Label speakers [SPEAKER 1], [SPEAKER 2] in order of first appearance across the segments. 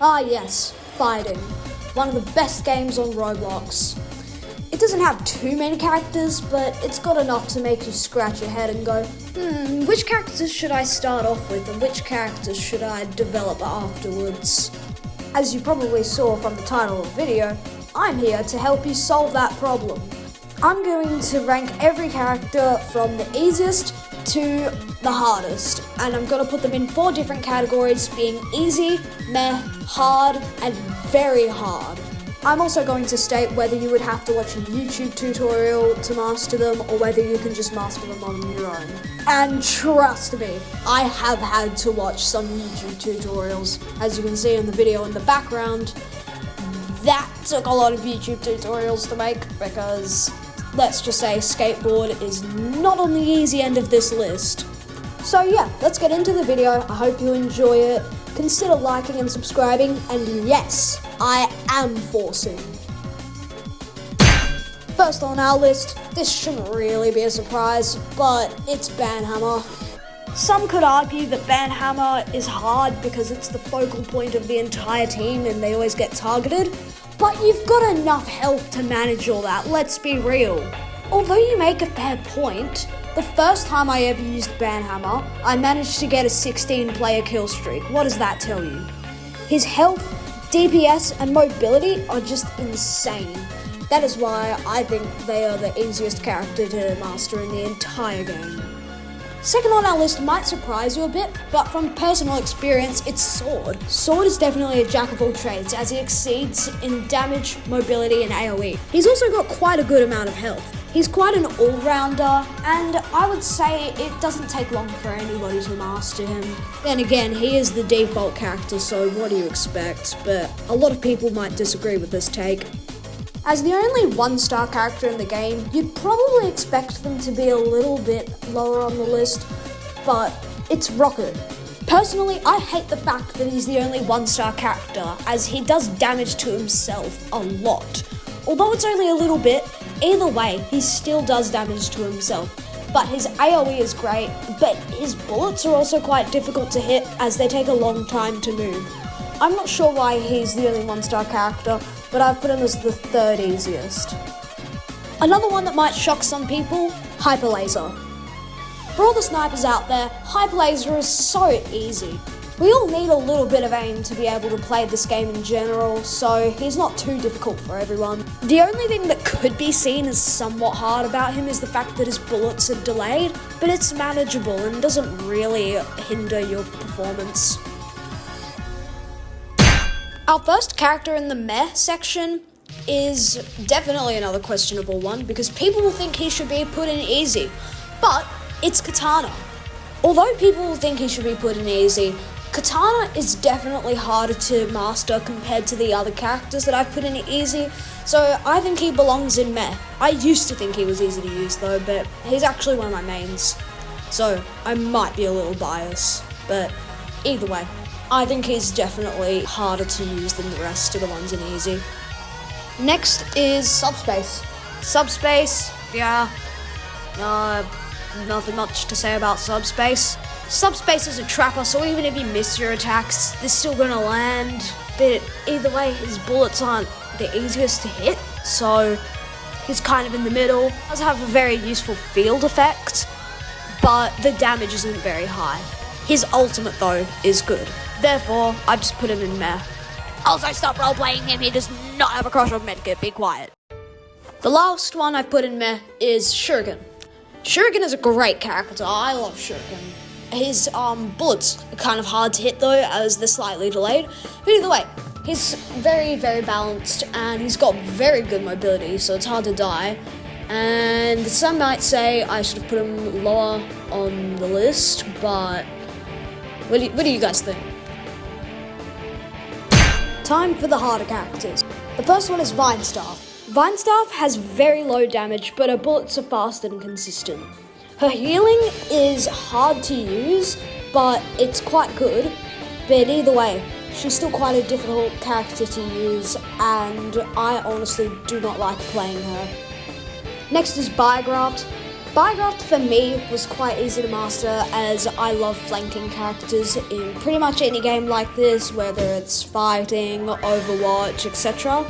[SPEAKER 1] Ah yes, Fighting, one of the best games on Roblox. It doesn't have too many characters, but it's got enough to make you scratch your head and go, which characters should I start off with and which characters should I develop afterwards? As you probably saw from the title of the video, I'm here to help you solve that problem. I'm going to rank every character from the easiest to the hardest, and I'm going to put them in 4 different categories, being easy, meh, hard, and very hard. I'm also going to state whether you would have to watch a YouTube tutorial to master them or whether you can just master them on your own. And trust me, I have had to watch some YouTube tutorials. As you can see in the video in the background, that took a lot of YouTube tutorials to make because, let's just say, skateboard is not on the easy end of this list. So yeah, let's get into the video. I hope you enjoy it. Consider liking and subscribing, and yes, I am forcing. First on our list, this shouldn't really be a surprise, but it's Banhammer. Some could argue that Banhammer is hard because it's the focal point of the entire team and they always get targeted, but you've got enough health to manage all that, let's be real. Although you make a fair point, the first time I ever used Banhammer, I managed to get a 16-player kill streak. What does that tell you? His health, DPS, and mobility are just insane. That is why I think they are the easiest character to master in the entire game. Second on our list might surprise you a bit, but from personal experience, it's Sword. Sword is definitely a jack of all trades, as he exceeds in damage, mobility, and AoE. He's also got quite a good amount of health. He's quite an all-rounder, and I would say it doesn't take long for anybody to master him. Then again, he is the default character, so what do you expect? But a lot of people might disagree with this take. As the only 1-star character in the game, you'd probably expect them to be a little bit lower on the list, but it's Rocket. Personally, I hate the fact that he's the only 1-star character, as he does damage to himself a lot. Although it's only a little bit, either way, he still does damage to himself. But his AoE is great, but his bullets are also quite difficult to hit as they take a long time to move. I'm not sure why he's the only 1-star character, but I've put him as the 3rd easiest. Another one that might shock some people, Hyper Laser. For all the snipers out there, Hyper Laser is so easy. We all need a little bit of aim to be able to play this game in general, so he's not too difficult for everyone. The only thing that could be seen as somewhat hard about him is the fact that his bullets are delayed, but it's manageable and doesn't really hinder your performance. Our first character in the meh section is definitely another questionable one because people will think he should be put in easy, but it's Katana. Although people will think he should be put in easy, Katana is definitely harder to master compared to the other characters that I've put in easy, so I think he belongs in meh. I used to think he was easy to use though, but he's actually one of my mains, so I might be a little biased, but either way, I think he's definitely harder to use than the rest of the ones in easy. Next is Subspace. Subspace, yeah, nothing much to say about Subspace. Subspace is a trapper, so even if you miss your attacks, they're still gonna land. But either way, his bullets aren't the easiest to hit, so he's kind of in the middle. Does have a very useful field effect, but the damage isn't very high. His ultimate, though, is good. Therefore, I've just put him in meh. Also, stop role-playing him, he does not have a crush on Medkit, be quiet. The last one I've put in meh is Shuriken. Shuriken is a great character, I love Shuriken. His bullets are kind of hard to hit though, as they're slightly delayed. But either way, he's very, very balanced, and he's got very good mobility, so it's hard to die. And some might say I should have put him lower on the list, but what do you guys think? Time for the harder characters. The first one is Vinestaff. Vinestaff has very low damage, but her bullets are fast and consistent. Her healing is hard to use, but it's quite good. But either way, she's still quite a difficult character to use, and I honestly do not like playing her. Next is Biograph. Biograph for me was quite easy to master, as I love flanking characters in pretty much any game like this, whether it's fighting, Overwatch, etc.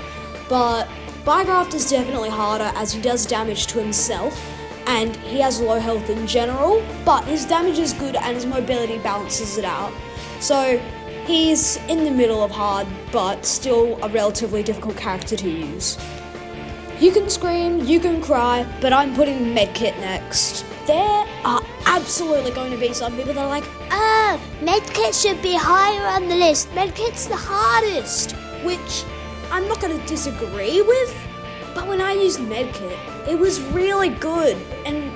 [SPEAKER 1] But Biograph is definitely harder, as he does damage to himself, and he has low health in general, but his damage is good and his mobility balances it out. So he's in the middle of hard, but still a relatively difficult character to use. You can scream, you can cry, but I'm putting Medkit next. There are absolutely going to be some people that are like, Medkit should be higher on the list. Medkit's the hardest, which I'm not going to disagree with, but when I used Medkit, it was really good and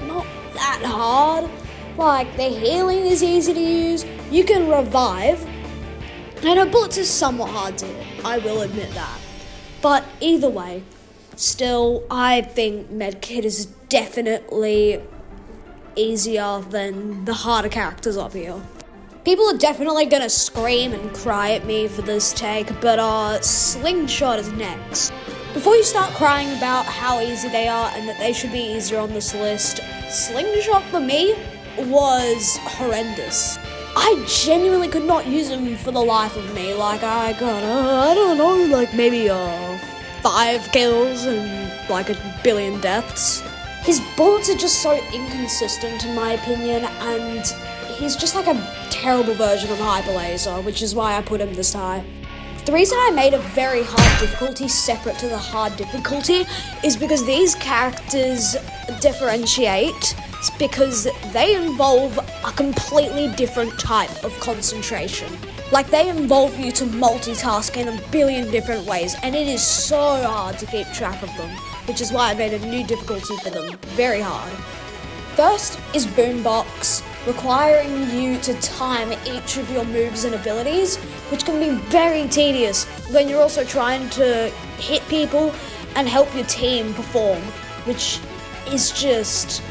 [SPEAKER 1] not that hard. The healing is easy to use, you can revive, and her bullets is somewhat hard to hit, I will admit that. But either way, still, I think Medkit is definitely easier than the harder characters up here. People are definitely gonna scream and cry at me for this take, but Slingshot is next. Before you start crying about how easy they are and that they should be easier on this list, Slingshot for me was horrendous. I genuinely could not use him for the life of me. I got, maybe 5 kills and a billion deaths. His bullets are just so inconsistent in my opinion, and he's just a terrible version of Hyper Laser, which is why I put him this high. The reason I made a very hard difficulty separate to the hard difficulty is because these characters differentiate, because they involve a completely different type of concentration. They involve you to multitask in a billion different ways, and it is so hard to keep track of them, which is why I made a new difficulty for them. Very hard. First is Boombox, requiring you to time each of your moves and abilities, which can be very tedious when you're also trying to hit people and help your team perform, which is just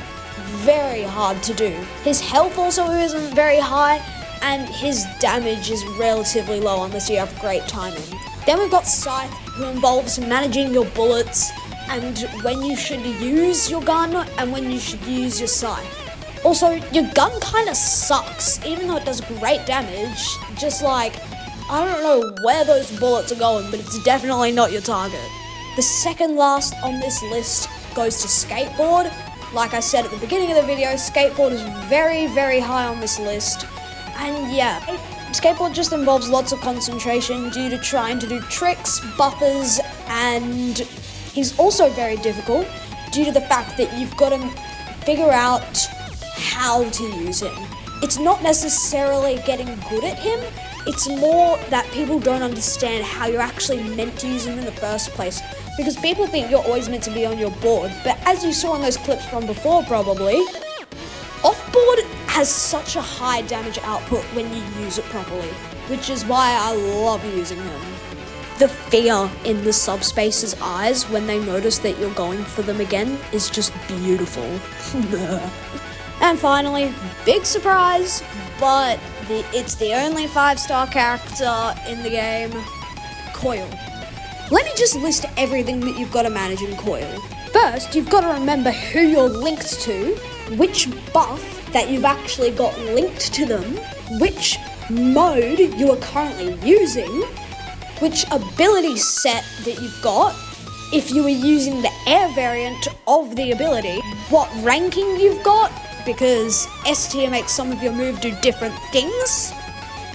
[SPEAKER 1] very hard to do. His health also isn't very high, and his damage is relatively low unless you have great timing. Then we've got Scythe, who involves managing your bullets and when you should use your gun and when you should use your Scythe. Also, your gun kind of sucks, even though it does great damage. I don't know where those bullets are going, but it's definitely not your target. The second last on this list goes to Skateboard. Like I said at the beginning of the video, Skateboard is very, very high on this list. And yeah, Skateboard just involves lots of concentration due to trying to do tricks, buffers, and he's also very difficult due to the fact that you've got to figure out how to use him. It's not necessarily getting good at him, it's more that people don't understand how you're actually meant to use him in the first place, because people think you're always meant to be on your board, but as you saw in those clips from before probably, off-board has such a high damage output when you use it properly, which is why I love using him. The fear in the subspace's eyes when they notice that you're going for them again is just beautiful. And finally, big surprise, but it's the only 5-star character in the game, Coil. Let me just list everything that you've got to manage in Coil. First, you've got to remember who you're linked to, which buff that you've actually got linked to them, which mode you are currently using, which ability set that you've got, if you were using the air variant of the ability, what ranking you've got, because S tier makes some of your moves do different things,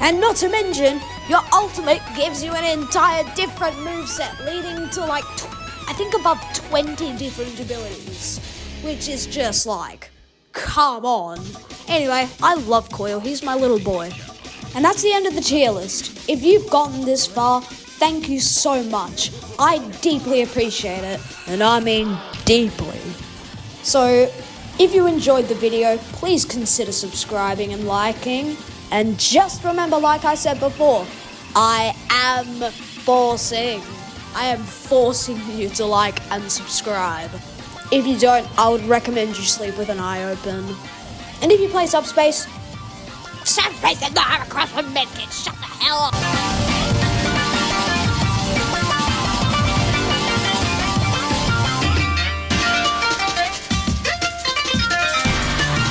[SPEAKER 1] and not to mention, your ultimate gives you an entire different moveset, leading to I think above 20 different abilities, which is just come on. Anyway, I love Coil, he's my little boy. And that's the end of the tier list. If you've gotten this far, thank you so much. I deeply appreciate it, and I mean deeply. So, if you enjoyed the video, please consider subscribing and liking. And just remember, like I said before, I am forcing you to like and subscribe. If you don't, I would recommend you sleep with an eye open. And if you play Subspace is not a cross from Medkit, shut the hell up.